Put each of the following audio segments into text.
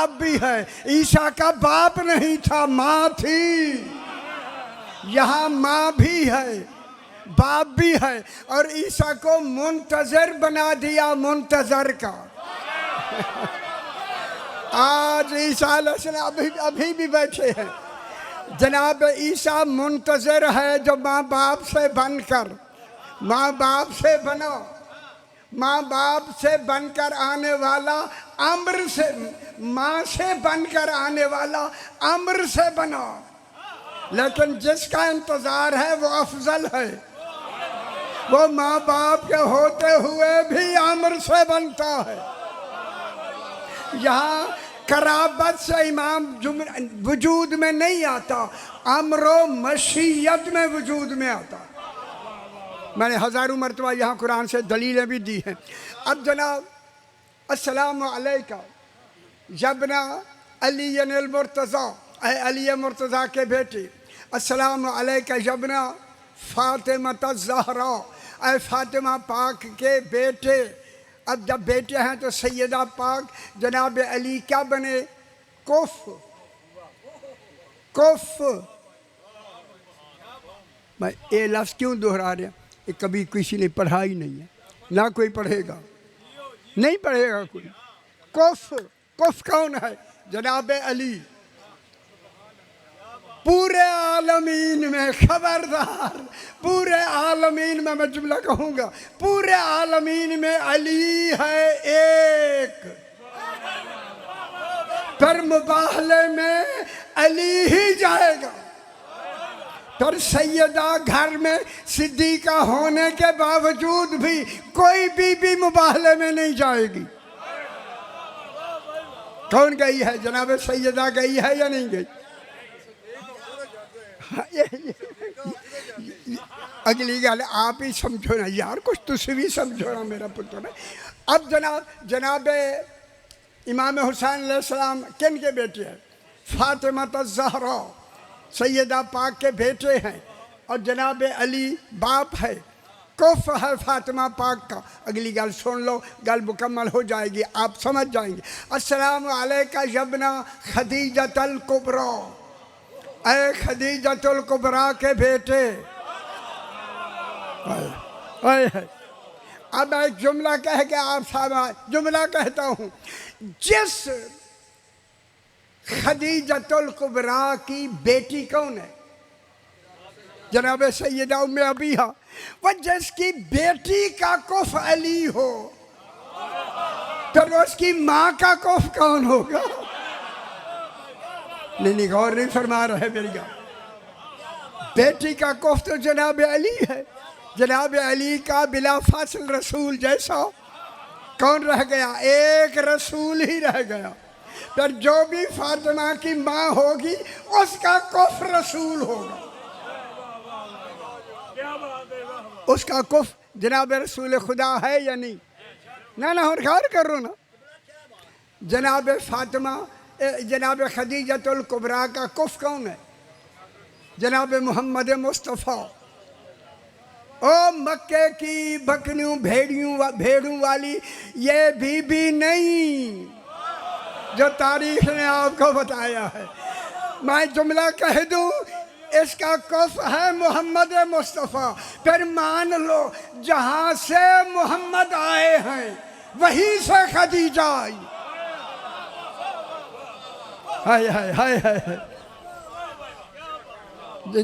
बाप भी है। ईसा का बाप नहीं था, माँ थी। यहाँ माँ भी है, बाप भी है, और ईसा को मुंतजर बना दिया, मुंतजर का। आज ईसा अलैहिस्सलाम अभी भी बैठे हैं। जनाब ईसा मुंतजर है, जो माँ बाप से बनकर, माँ बाप से बनो, माँ बाप से बनकर आने वाला, अम्र से, माँ से बनकर आने वाला अम्र से बनो। लेकिन जिसका इंतजार है वो अफजल है, वो माँ बाप के होते हुए भी अम्र से बनता है। यहाँ कराबत से इमाम वजूद में नहीं आता, अम्रो मशीयत में वजूद में आता। मैंने हज़ारों मरतबा यहाँ कुरान से दलीलें भी दी हैं। अब जनाब अस्सलामु अलैका यब्ना अली अल मुर्तज़ा, अली मुर्तज़ा के बेटे, अस्सलामु अलैका यब्ना फ़ातिमा ज़हरा, ऐ फ़ातिमा पाक के बेटे। अब जब बेटे हैं तो सैयदा पाक जनाब अली क्या बने? कुफ, कुफ। मैं ये लफ्ज़ क्यों दोहरा रहा? ये कभी किसी ने पढ़ा ही नहीं है, ना कोई पढ़ेगा, नहीं पढ़ेगा कोई। कुफ, कुफ कौन है? जनाब अली। पूरे आलमीन में, खबरदार, पूरे आलमीन में मैं जुमला कहूँगा, पूरे आलमीन में अली है एक। पर मुबाहले में अली ही जाएगा। पर सैयदा घर में सिद्दीका होने के बावजूद भी कोई बीबी मुबाहले में नहीं जाएगी। कौन गई है? जनाब सैयदा गई है या नहीं गई? अगली गल आप ही समझो ना यार, कुछ तुम भी समझो ना मेरा पुत्र। अब जनाब इमाम हुसैन अलैहिस्सलाम किन के बेटे हैं? फातिमा ज़हरा सैयदा पाक के बेटे हैं, और जनाब अली बाप है। कुफ है फातिमा पाक का। अगली गल सुन लो, गल मुकम्मल हो जाएगी, आप समझ जाएंगे। अस्सलामु अलैका यब्ना खदीजतल कुबरा, ऐ खदीजतुल कुबरा के बेटे। अब एक जुमला कह के आप साहब, जुमला कहता हूँ, जिस खदीजतुल कुबरा की बेटी कौन है? जनाब सैयदा उम्मे अबीहा। वह जिसकी बेटी का कुफ अली हो, तो उसकी माँ का कुफ कौन होगा? नहीं, गौर नहीं फरमा रहे मेरी गा। बेटी का कुफ तो जनाब अली है। जनाब अली का बिला फासिल रसूल जैसा कौन रह गया? एक रसूल ही रह गया। पर जो भी फातिमा की माँ होगी उसका कुफ रसूल होगा, उसका कुफ जनाब रसूल खुदा है या नहीं? ना ना, और ख्याल करो ना। जनाब फातिमा, जनाब खदीजतुल कुबरा का कुफ कौन है? जनाब मोहम्मद मुस्तफ़ा। ओ मक्के की बकरियों भेड़ों वाली ये बीबी नहीं जो तारीख ने आपको बताया है। मैं जुमला कह दूं, इसका कुफ है मोहम्मद मुस्तफ़ा। फिर मान लो जहां से मोहम्मद आए हैं वहीं से खदीजा आई। हाय हाय हाय हाय,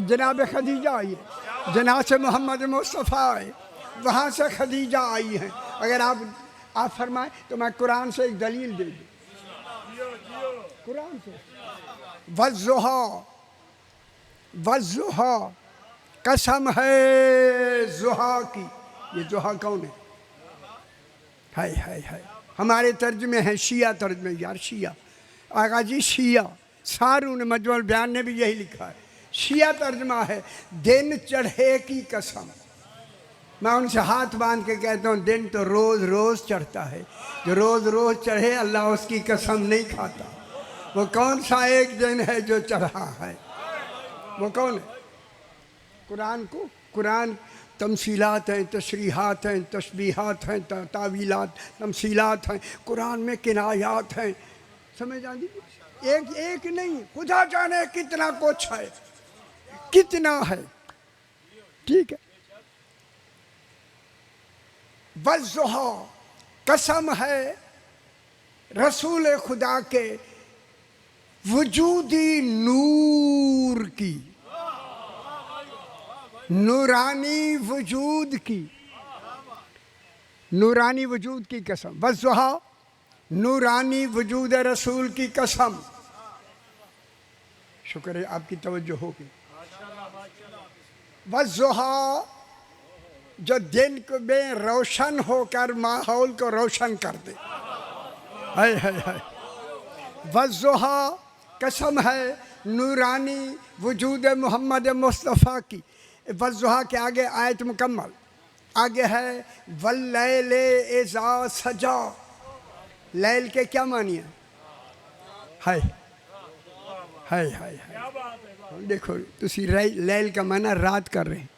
जनाब खदीजा आई है, जनाब से मोहम्मद मुस्तफ़ा आए, वहाँ से खदीजा आई हैं। अगर आप फरमाएं तो मैं कुरान से एक दलील दे दूँ। कुरान से वज़्ज़ुहा, कसम है ज़ुहा की। ये ज़ुहा कौन है? हाय हाय हाय, हमारे तर्जमे हैं शिया तर्जमे। यार शिया, आगा जी शिया, सारू ने मजमुअल बयान ने भी यही लिखा है। शिया तर्जमा है दिन चढ़े की कसम। मैं उनसे हाथ बांध के कहता हूँ, दिन तो रोज़ रोज़ चढ़ता है, जो रोज़ रोज़ चढ़े अल्लाह उसकी कसम नहीं खाता। वो कौन सा एक दिन है जो चढ़ा है? वो कौन है? कुरान तमसीलात हैं, तशरीहात हैं, तशबीहात हैं, तावीलात, तमसीलात हैं। कुरान में किनायात हैं, समझ आ गई? एक एक नहीं, खुदा जाने कितना कुछ है, कितना है। ठीक है। वज़्ज़ुहा, कसम है रसूल खुदा के वजूदी नूर की, नूरानी वजूद की, नूरानी वजूद की कसम। वज़्ज़ुहा, नूरानी वजूद रसूल की कसम। शुक्र है आपकी तवज्जो होगी। वज़्ज़ुहा, जो दिन में रोशन होकर माहौल को रोशन कर दे। हाय हाय हाय। वज़्ज़ुहा, कसम है नूरानी वजूद मोहम्मद मुस्तफ़ा की। वज़्ज़ुहा के आगे आयत मुकम्मल, आगे है वल्लैल इज़ा सजा। लैल के क्या मानिए? हाय हाय हाय हाय। देखो तुसी लैल का माना रात कर रहे हैं,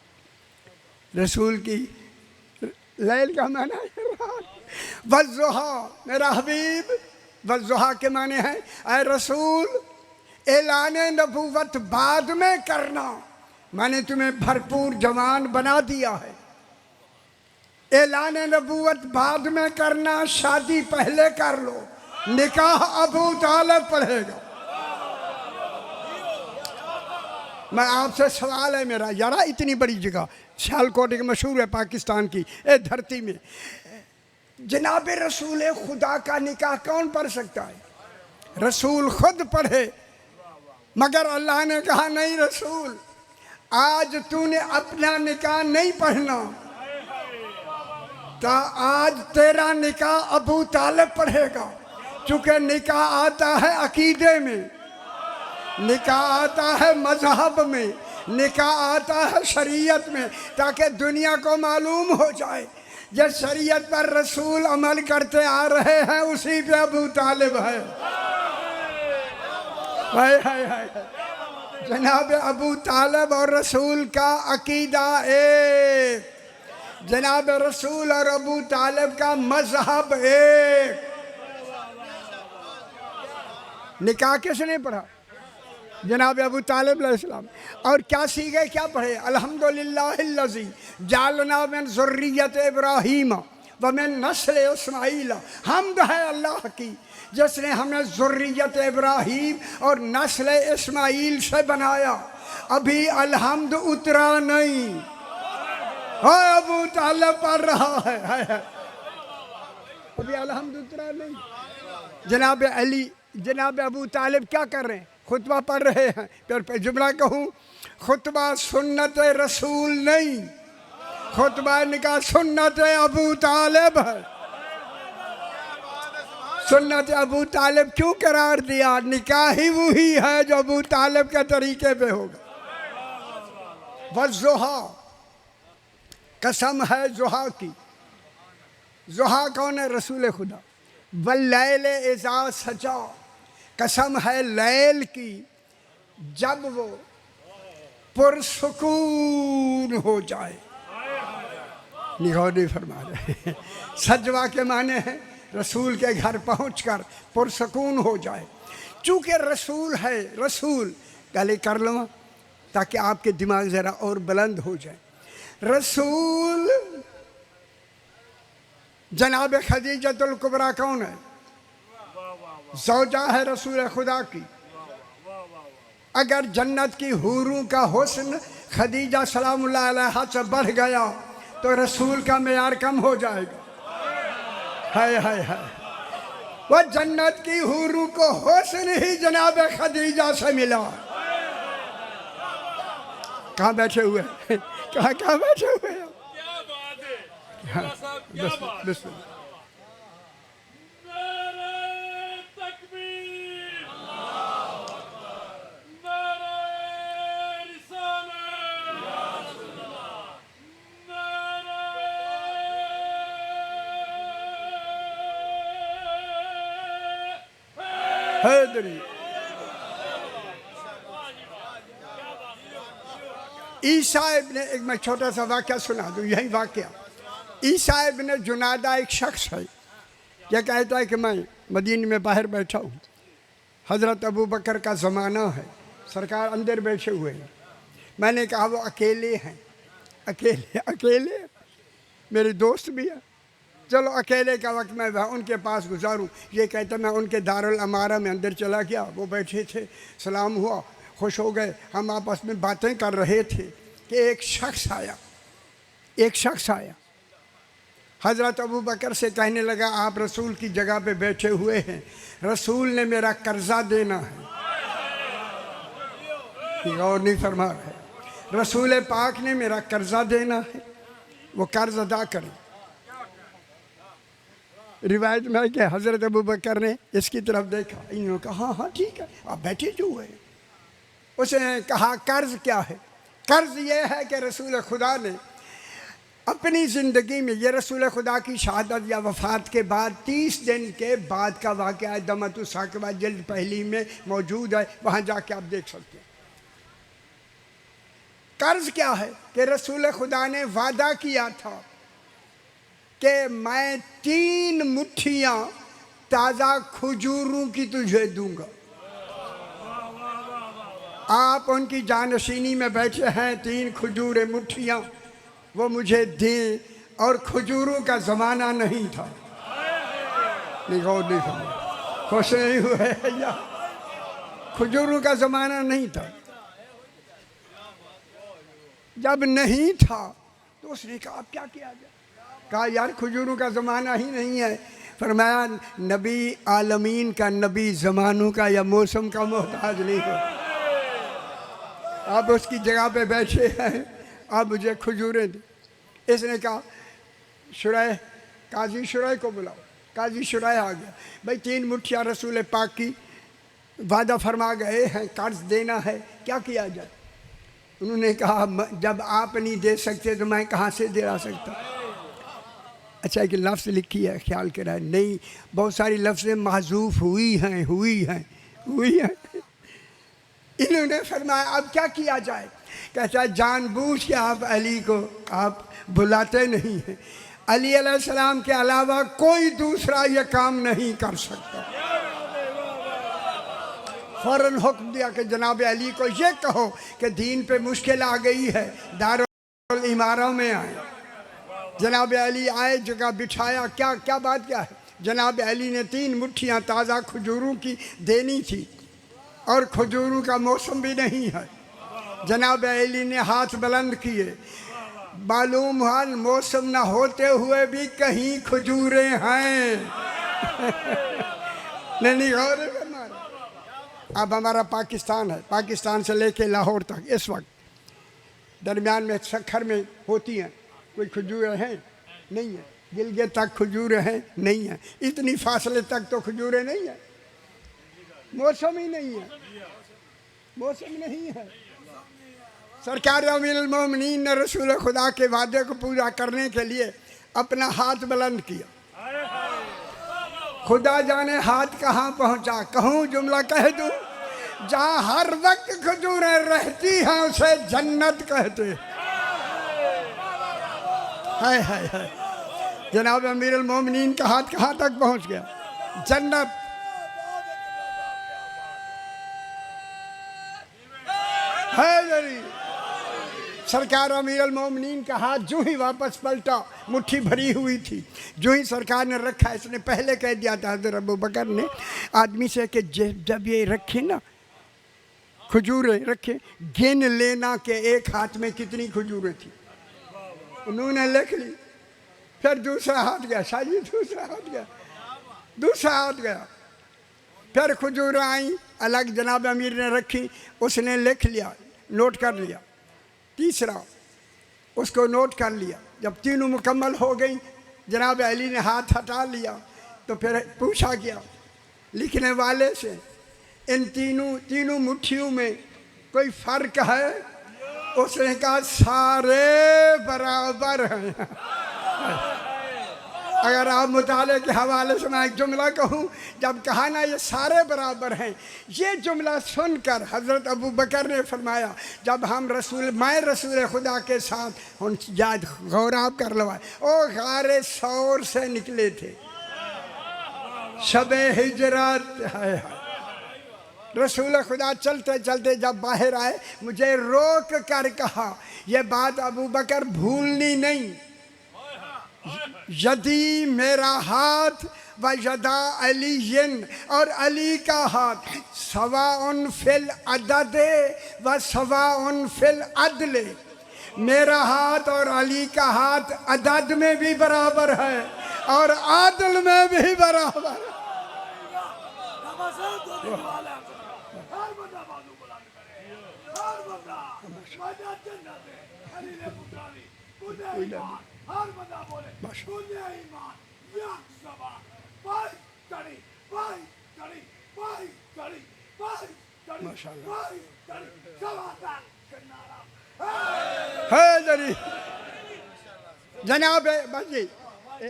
रसूल की लैल का माना है रात। वज़्ज़ुहा, मेरा हबीब, वज़्ज़ुहा के माने हैं ऐ रसूल ऐलान नबूवत बाद में करना, मैंने तुम्हें भरपूर जवान बना दिया है। ऐलान नबूवत बाद में करना, शादी पहले कर लो, निकाह अबू तालिब पढ़ेगा। मैं आपसे सवाल है मेरा, यारा इतनी बड़ी जगह सियालकोट एक मशहूर है पाकिस्तान की ए धरती में, जनाब रसूल खुदा का निकाह कौन पढ़ सकता है? रसूल खुद पढ़े, मगर अल्लाह ने कहा नहीं रसूल, आज तूने अपना निकाह नहीं पढ़ना, तो आज तेरा निकाह अबू तालिब पढ़ेगा। चूँकि निकाह आता है अकीदे में, निकाह आता है मजहब में, निकाह आता है शरीयत में, ताकि दुनिया को मालूम हो जाए जिस शरीयत पर रसूल अमल करते आ रहे हैं उसी पे अबू तालिब है। हाय हाय हाय। जनाब अबू तालिब और रसूल का अकीदा एक, जनाब रसूल और अबू तालिब का मजहब एक। निकाह किसने पढ़ा? जनाब अबू तालिब अलैहिस्सलाम। और क्या सीखे, क्या पढ़े? अल्हम्दुलिल्लाहिल्लज़ी जालना मिन ज़ुर्रियत इब्राहीम व मिन नस्ल इस्माईल। हम्द है अल्लाह की जिसने हमें ज़ुर्रियत इब्राहीम और नस्ल इस्माईल से बनाया। अभी अलहम्द उतरा नहीं, हाँ अबू तालिब पढ़ रहा है, अभी अलहम्द उतरा नहीं। जनाब अली, जनाब अबू तालिब क्या कर रहे हैं? खुतबा पढ़ रहे हैं। फिर जुमला कहूँ, खुतबा सुन्नत रसूल नहीं, खुतबा निकाह सुन्नत अबू तालिब है। सुन्नत अबू तालिब क्यों करार दिया? निकाह ही वही है जो अबू तालिब के तरीके पे होगा। वज़्ज़ुहा, कसम है ज़ुहा की। ज़ुहा कौन है? रसूल खुदा। वल्लैल इज़ा सजा, कसम है लैल की जब वो पुरसुकून हो जाए। निगौनी फरमा रहे हैं, सजवा के माने हैं रसूल के घर पहुंचकर पुरसुकून हो जाए। चूँकि रसूल है, रसूल गले कर लो ताकि आपके दिमाग ज़रा और बुलंद हो जाए। रसूल जनाब खदीजतुल कुबरा कौन है? ज़ौजा है रसूल खुदा की। अगर जन्नत की हूरों का हुस्न खदीजा सलामुल्लाह अलैहा से बढ़ गया तो रसूल का मेयार कम हो जाएगा। हाय हाय हाय। वह जन्नत की हूरों को हुस्न ही जनाब खदीजा से मिला। कहाँ बैठे हुए? कहाँ बैठे हुए? हाँ, बस ईसा इब्ने, एक मैं छोटा सा वाक़या सुना दूँ, यही वाक़या। ईसा इब्ने जुनादा एक शख्स है, यह कहता है कि मैं मदीने में बाहर बैठा हूँ, हज़रत अबू बकर का ज़माना है, सरकार अंदर बैठे हुए हैं। मैंने कहा वो अकेले हैं, अकेले अकेले मेरे दोस्त भी हैं, चलो अकेले का वक्त मैं उनके पास गुजारूं। ये कहते मैं उनके दारुल अमारा में अंदर चला गया, वो बैठे थे, सलाम हुआ, खुश हो गए। हम आपस में बातें कर रहे थे कि एक शख्स आया, हज़रत अबू बकर से कहने लगा आप रसूल की जगह पे बैठे हुए हैं, रसूल ने मेरा कर्जा देना है। गौर नहीं फरमा है, रसूल पाक ने मेरा कर्जा देना है, वो कर्ज अदा करें। रिवायत में है कि हज़रत अबू बकर ने इसकी तरफ देखा, इन्होंने कहा हाँ हाँ ठीक है आप बैठे जो हुए। उसने कहा कर्ज क्या है? कर्ज ये है कि रसूल खुदा ने अपनी ज़िंदगी में, ये रसूल खुदा की शहादत या वफ़ात के बाद 30 दिन के बाद का वाक़या है, दमतु साकिबा जिल्द पहली में मौजूद है, वहाँ जाके आप देख सकते हैं। कर्ज क्या है कि रसूल खुदा ने वादा किया था कि मैं 3 मुट्ठियाँ ताज़ा खजूरों की तुझे दूंगा। आप उनकी जानशीनी में बैठे हैं, 3 खजूरें मुट्ठियाँ वो मुझे दें, और खजूरों का ज़माना नहीं था। नहीं खुश नहीं हुए या खजूरों का ज़माना नहीं था। जब नहीं था तो उसने कहा अब क्या किया जाए? कहा यार खजूरों का ज़माना ही नहीं है। फरमाया नबी आलमीन का नबी ज़मानों का या मौसम का मोहताज नहीं हो। आप उसकी जगह पे बैठे हैं, आप मुझे खजूरें दें। इसने कहा शुरैह, काजी शुरैह को बुलाओ। काजी शुरैह आ गया। भाई 3 मुट्ठियाँ रसूल पाक की वादा फरमा गए हैं, कर्ज देना है, क्या किया जाए? उन्होंने कहा जब आप नहीं दे सकते तो मैं कहाँ से दिला सकता। अच्छा कि लफ्ज़ लिखी है, ख्याल करा है नहीं, बहुत सारी लफ्ज़ें महजूफ हुई हैं। इन्होंने फरमाया अब क्या किया जाए? कहता जानबूझ के आप अली को आप बुलाते नहीं हैं, अली अलैहिस्सलाम के अलावा कोई दूसरा ये काम नहीं कर सकता। फ़ौरन हुक्म दिया कि जनाब अली को ये कहो कि दीन पे मुश्किल आ गई है, दारुल इमारा में आए। जनाब अली आए, जगह बिठाया। क्या बात क्या है? जनाब अली ने 3 मुट्ठियाँ ताज़ा खजूरों की देनी थी और खजूरों का मौसम भी नहीं है। जनाब अली ने हाथ बुलंद किए, मालूम हुआ मौसम न होते हुए भी कहीं खजूरें हैं। नहीं गौर करना। अब हमारा पाकिस्तान है, पाकिस्तान से लेके लाहौर तक इस वक्त दरमियान में सखर में होती हैं, कोई खजूरें हैं? नहीं है। गिलगित तक खजूरें हैं? नहीं है। इतनी फासले तक तो खजूरें नहीं है, मौसम ही नहीं है, मौसम नहीं है। सरकार अमीरुल मोमिनीन ने रसूल खुदा के वादे को पूरा करने के लिए अपना हाथ बुलंद किया। खुदा जाने हाथ कहाँ पहुँचा। कहूँ जुमला कह दूँ, जहाँ हर वक्त खजूरें रहती हैं उसे जन्नत कहते हैं। हाय जनाब अमीरुल मोमिनीन का हाथ कहाँ तक पहुँच गया? जन्नत। सरकार अमीरुल मोमिनीन का हाथ जो ही वापस पलटा, मुट्ठी भरी हुई थी, जो ही सरकार ने रखा। इसने पहले कह दिया था हज़रत अबू बकर ने आदमी से कि जब ये रखे ना खजूरें रखे, गिन लेना कि एक हाथ में कितनी खजूरें थी। उन्होंने लिख ली। फिर दूसरा हाथ गया, शायद दूसरा हाथ गया, फिर खजूरें आई अलग, जनाब अमीर ने रखी, उसने लिख लिया, नोट कर लिया। तीसरा उसको नोट कर लिया। जब तीनों मुकम्मल हो गई, जनाब अली ने हाथ हटा लिया तो फिर पूछा गया लिखने वाले से, इन तीनों मुट्ठियों में कोई फ़र्क है? उसने कहा सारे बराबर हैं। अगर आप मुताले के हवाले से मैं एक जुमला कहूँ, जब कहा ना ये सारे बराबर हैं, ये जुमला सुनकर हज़रत अबू बकर ने फरमाया जब मैं रसूल खुदा के साथ याद गौर आप कर लो, ओ गारे सौर से निकले थे, शबे हिजरत है, रसूल खुदा चलते चलते जब बाहर आए, मुझे रोक कर कहा, ये बात अबू बकर भूलनी नहीं, यदि मेरा हाथ व यदा अलीयन, और अली का हाथ, सवाउन फिल अदद व सवाउन फिल अदल, मेरा हाथ और अली का हाथ अदद में भी बराबर है और आदल में भी बराबर है। जनाब बाजी,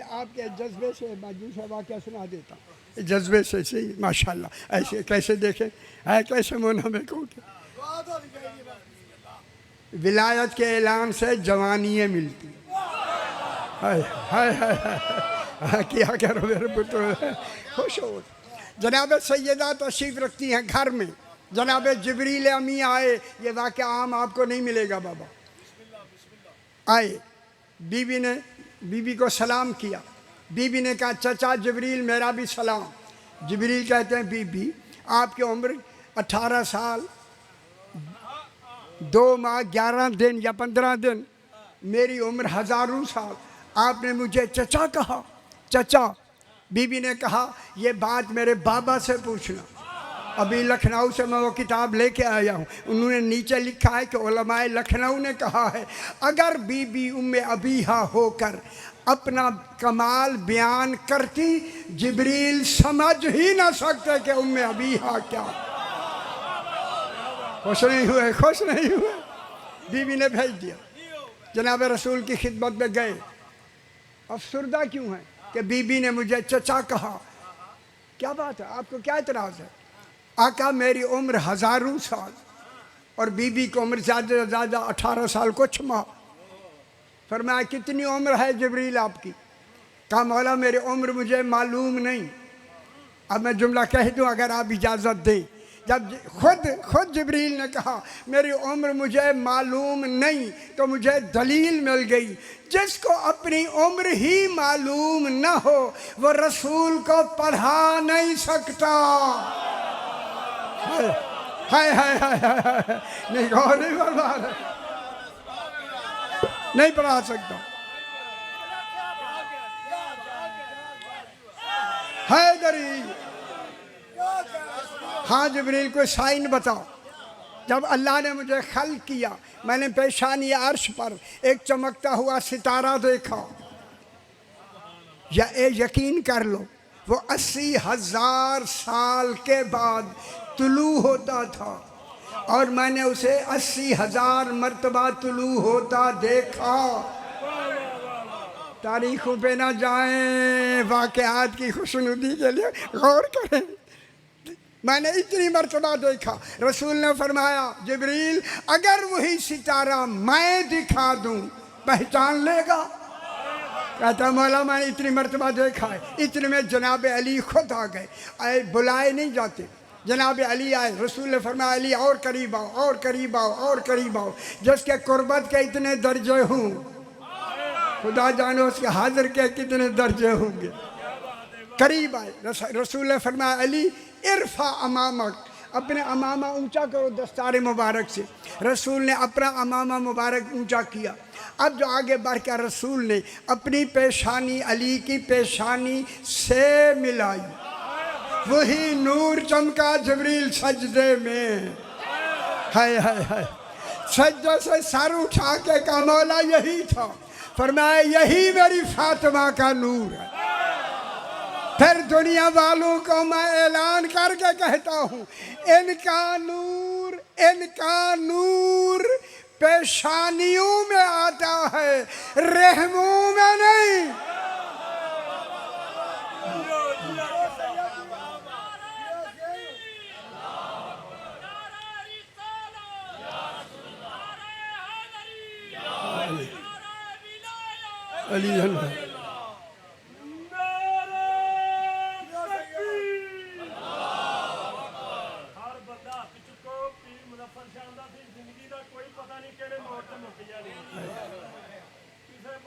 आपके जज्बे से बाजू से वाक़या सुना देता हूँ, जज्बे से सही माशाल्लाह। ऐसे कैसे देखें है, कैसे मुनहमिक हो के विलायत के ऐलान से जवानियाँ मिलती। हाय हाय हाय, क्या करो मेरे पुत्र, खुश हो। जनाब सैयदा तशरीफ़ रखती हैं घर में, जनाब जिब्रील अमी आए, ये वाक़या आम आपको नहीं मिलेगा बाबा। आए, बीबी को सलाम किया, बीबी ने कहा चचा जिब्रील मेरा भी सलाम। जिब्रील कहते हैं बीबी आपकी उम्र 18 साल 2 माह 11 दिन या 15 दिन, मेरी उम्र हज़ारों साल, आपने मुझे चचा कहा। चचा, बीबी ने कहा ये बात मेरे बाबा से पूछना, अभी लखनऊ से मैं वो किताब लेके आया हूँ, उन्होंने नीचे लिखा है कि उलमाए लखनऊ ने कहा है अगर बीबी उम्मे अबीहा होकर अपना कमाल बयान करती, जिब्रील समझ ही ना सकते कि उम्मे अबीहा क्या। खुश नहीं हुए, खुश नहीं हुए। बीबी ने भेज दिया, जनाब रसूल की खिदमत में गए। अफसरदा क्यों है कि बीबी ने मुझे चचा कहा, क्या बात है, आपको क्या इतराज़ है? आका मेरी उम्र हज़ारों साल और बीबी की उम्र ज़्यादा से ज़्यादा 18 साल कुछ माह। फरमाया कितनी उम्र है जिब्रील आपकी? कहा मौला मेरी उम्र मुझे मालूम नहीं। अब मैं जुमला कह दूँ अगर आप इजाज़त दें। जब खुद जिब्रील ने कहा मेरी उम्र मुझे मालूम नहीं, तो मुझे दलील मिल गई, जिसको अपनी उम्र ही मालूम न हो वो रसूल को पढ़ा नहीं सकता। हाय हाय हाय हाय, नहीं गौर नहीं बर्बाद, नहीं पढ़ा सकता। हैदरी, हाँ जिब्रील को साइन बताओ। जब अल्लाह ने मुझे खल किया, मैंने पेशानी अर्श पर एक चमकता हुआ सितारा देखा। या यकीन कर लो वो 80,000 साल के बाद तुलू होता था और मैंने उसे 80,000 मर्तबा तुलू होता देखा। तारीखों पे ना जाएं, वाक़यात की खुशनुदी के लिए गौर करें। मैंने इतनी मर्तबा देखा। रसूल ने फरमाया जिब्रील अगर वही सितारा मैं दिखा दूं पहचान लेगा? कहता मौला मैंने इतनी मर्तबा देखा है। इतने में जनाब अली खुद आ गए, आए बुलाए नहीं जाते। जनाब अली आए, रसूल ने फरमाया अली और करीब आओ, और करीब आओ, और करीब आओ। जिसके कुर्बत के इतने दर्जे हों, खुदा जानो उसके हाजिर के कितने दर्जे होंगे। करीब आए, रसूल ने फरमाया अली इरफा अमामक, अपने अमामा ऊंचा करो दस्तार मुबारक से। रसूल ने अपना अमामा मुबारक ऊंचा किया। अब जो आगे बढ़कर रसूल ने अपनी पेशानी अली की पेशानी से मिलाई, वही नूर चमका जिब्रील सजदे में। हाय हाय हाय, सजदे से सर उठा के कहा मौला यही था। फरमाया यही मेरी फातिमा का नूर है। फिर दुनिया वालों को मैं ऐलान करके कहता हूँ इनका नूर पेशानियों में आता है, रहमों में नहीं। अली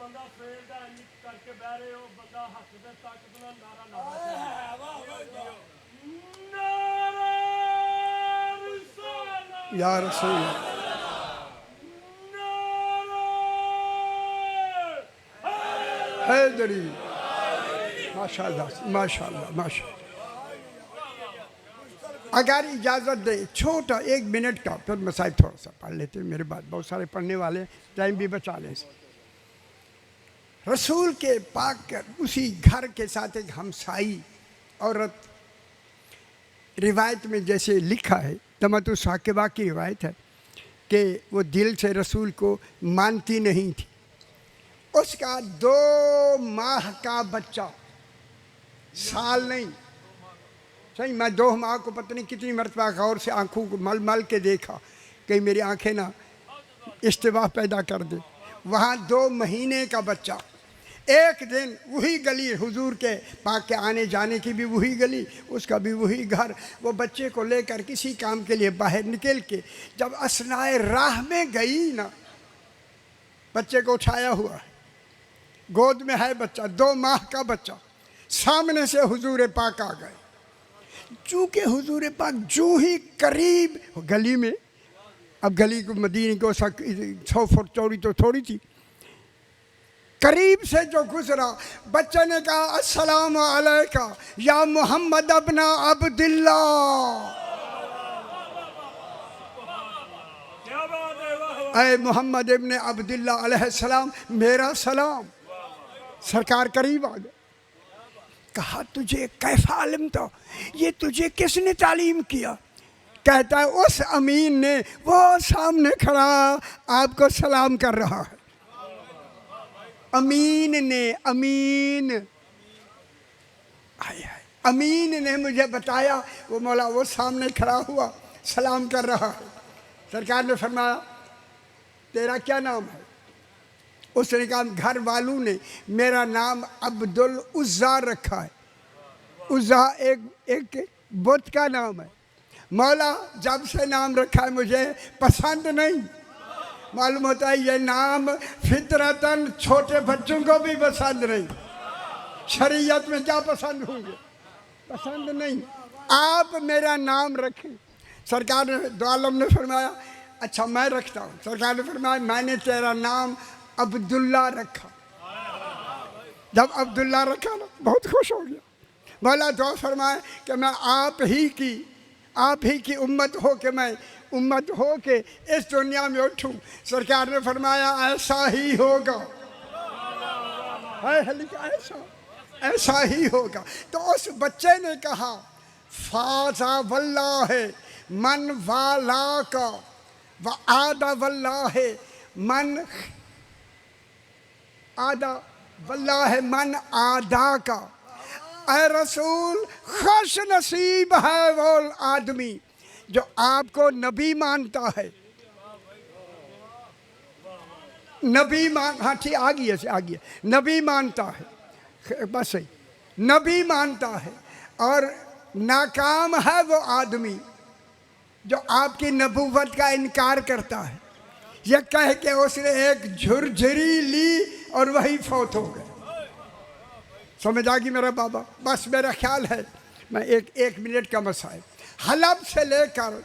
बंदा सवेर का करके बह रहे हो बंदा हथ दे ताकत ना नारा नारा या रसूल हैदरी माशाल्लाह माशाल्लाह माशाल्लाह। अगर इजाज़त दे छोटा 1 मिनट का फिर मसाइल थोड़ा सा पढ़ लेते हैं, मेरे बाद बहुत सारे पढ़ने वाले टाइम भी बचा लें। रसूल के पाक उसी घर के साथ एक हमसाई औरत, रिवायत में जैसे लिखा है, तमतु साकिबा की रिवायत है कि वो दिल से रसूल को मानती नहीं थी। उसका 2 माह का बच्चा, साल नहीं सही, मैं 2 माह को पता नहीं कितनी मरतबा गौर से आंखों को मल मल के देखा कहीं मेरी आंखें ना इश्तिबाह पैदा कर दे। वहाँ 2 महीने का बच्चा, एक दिन वही गली, हुजूर के पाक के आने जाने की भी वही गली, उसका भी वही घर। वो बच्चे को लेकर किसी काम के लिए बाहर निकल के जब असनाए राह में गई ना, बच्चे को उठाया हुआ है, गोद में है बच्चा, 2 माह का बच्चा, सामने से हुजूर पाक आ गए। चूँकि हुजूर पाक जो ही करीब गली में, अब गली को मदीने को 100 फुट चौड़ी तो थोड़ी थी, करीब से जो गुजरा, बच्चे ने कहा अस्सलाम अलैका या मोहम्मद अब्ना अब्दुल्ला। ऐ मोहम्मद इब्ने अब्दुल्ला अलैहिस्सलाम, मेरा सलाम। सरकार करीब आ गए। कहा तुझे कैफा इल्म, तो ये तुझे किसने तालीम किया? कहता है उस अमीन ने, वो सामने खड़ा आपको सलाम कर रहा है। अमीन ने, अमीन आए आए, अमीन ने मुझे बताया, वो मौला वो सामने खड़ा हुआ सलाम कर रहा है। सरकार ने फरमाया तेरा क्या नाम है? उसने कहा घर वालों ने मेरा नाम अब्दुल उज़्ज़ा रखा है। उज़्ज़ा एक बुत का नाम है। मौला जब से नाम रखा है मुझे पसंद नहीं। मालूम होता है ये नाम फितरतन छोटे बच्चों को भी पसंद नहीं। शरीयत में क्या पसंद होंगे? पसंद नहीं। आप मेरा नाम रखें। सरकार ने, दो आलम ने फरमाया अच्छा मैं रखता हूँ। सरकार ने फरमाया मैंने तेरा नाम अब्दुल्ला रखा। जब अब्दुल्ला रखा ना बहुत खुश हो गया। मौला दुआ फरमाए कि मैं आप ही की उम्मत हो के मैं उम्मत हो के इस दुनिया में उठूं। सरकार ने फरमाया ऐसा ही होगा, ऐसा ही होगा। तो उस बच्चे ने कहा फाजा वल्लाह मन वाला का व आदा वल्लाह मन आदा वल्लाह मन आदा का। ऐ रसूल खुश नसीब है वो आदमी जो आपको नबी मानता है। नबी मान, हाँ ठीक आ गई, नबी मानता है, बस सही, नबी मानता है। और नाकाम है वो आदमी जो आपकी नबूवत का इनकार करता है। यह कह के उसने एक झुरझुरी ली और वही फौत हो गए। समझ आ गई मेरा बाबा? बस मेरा ख्याल है मैं एक मिनट का मसाइल, हलब से लेकर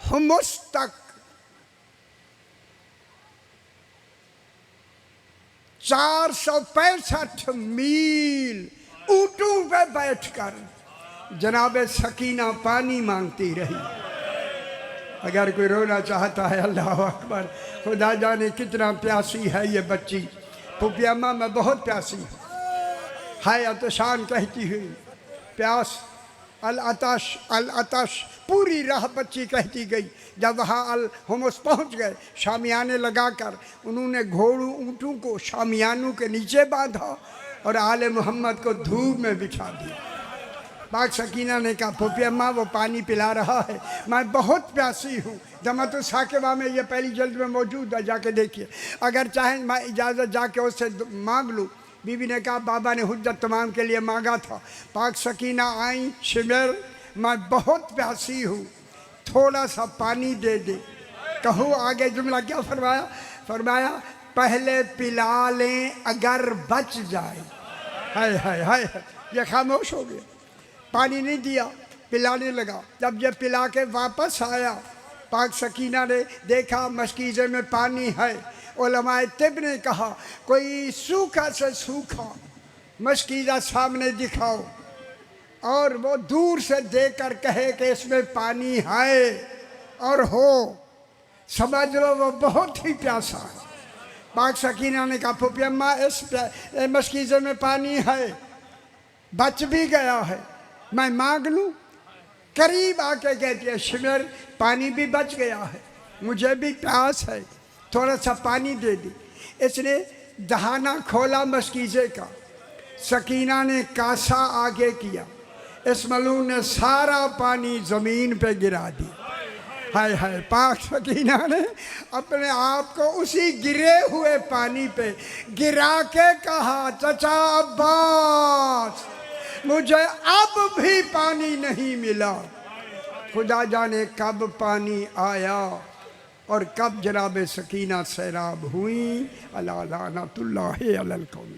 हुमुस तक 465 मील ऊँटों पे बैठकर जनाब सकीना पानी मांगती रही। अगर कोई रोना चाहता है अल्लाह अकबर, खुदा जाने कितना प्यासी है ये बच्ची। पुप्पी अम्मा मैं बहुत प्यासी हूँ, हाय अतशान कहती हुई प्यास, अल अतश पूरी राह बच्ची कहती गई। जब वहाँ अल हुमुस पहुँच गए, शामियाने लगाकर उन्होंने घोड़ों ऊँटों को शामियानों के नीचे बांधा और आले मोहम्मद को धूप में बिछा दिया। पाक सकीना ने कहा पुप्पी अम्मा वो पानी पिला रहा है, मैं बहुत प्यासी हूँ। जमात साकिबा में ये पहली जल्द में मौजूद है, जाके देखिए। अगर चाहें मैं इजाज़त जाके उससे मांग लूँ। बीवी ने कहा बाबा ने हुज्जत तमाम के लिए मांगा था। पाक सकीना आई, शिमर मैं बहुत प्यासी हूँ, थोड़ा सा पानी दे दे। कहूँ आगे जुमला क्या फरमाया? फरमाया पहले पिला लें अगर बच जाए। हाय हाय हाय, ये खामोश हो गया, पानी नहीं दिया, पिलाने लगा। जब ये पिला के वापस आया, पाक सकीना ने देखा मशकीज़े में पानी है। उलमाए तिब ने कहा कोई सूखा से सूखा मशकीज़ा सामने दिखाओ और वो दूर से देखकर कहे कि इसमें पानी है और हो, समझ लो वो बहुत ही प्यासा है। पाक सकीना ने कहा फूफी अम्मा इस मशकीज़े में पानी है, बच भी गया है, मैं मांग लूँ? करीब आके कहती है शिमर पानी भी बच गया है, मुझे भी प्यास है, थोड़ा सा पानी दे दी। इसने दहाना खोला मशकीज़े का, सकीना ने कासा आगे किया, इस मलून ने सारा पानी ज़मीन पे गिरा दिया। हाय हाय, पाक सकीना ने अपने आप को उसी गिरे हुए पानी पे गिरा के कहा चचा अब्बास मुझे अब भी पानी नहीं मिला। खुदा जाने कब पानी आया और कब जनाब सकीना सैराब हुई। अला लानतुल्लाहि अलल कौम।